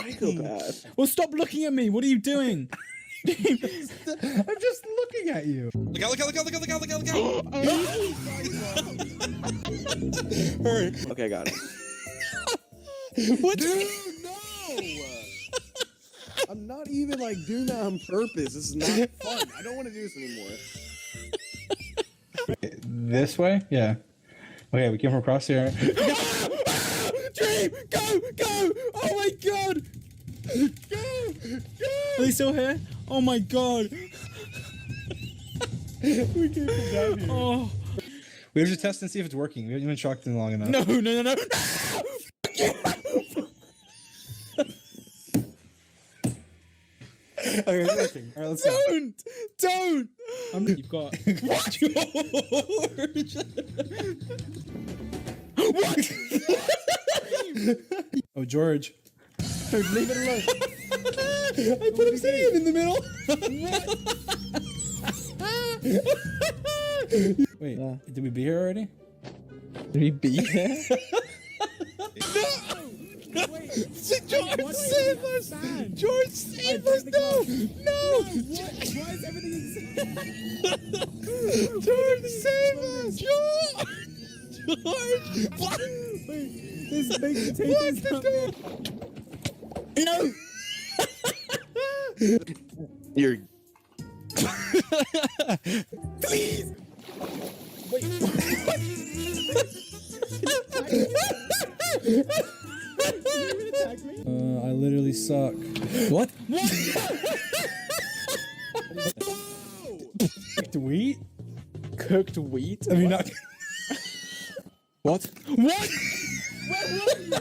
Psychopath. Well, stop looking at me. What are you doing? I'm just looking at you. Look out, look out, look out, look out, look out, look out, look out! Hurry. Okay, got it. What? Dude, no! I'm not even like doing that on purpose. This is not fun. I don't want to do this anymore. This way? Yeah. Okay, we came from across here. Dream, go, go! Oh my god! Go, go! Are they still here? Oh my god! We came from down here. Oh We have to test and see if it's working. We haven't even shocked it long enough. no, no, no, no! Okay, it's working. All right, let's go. Don't! You've got what? What? Oh, George. Dude, leave it alone. I put him sitting in the middle. Wait, did we be here already? Did he beat him? George, save us! George, save us! No! No! Why is everything George, save us! George! What? Wait, this big potatoes coming. No! You're. Please! Wait. I literally suck. What? Cooked wheat? Cooked wheat? I mean, not. What? What? Where were you?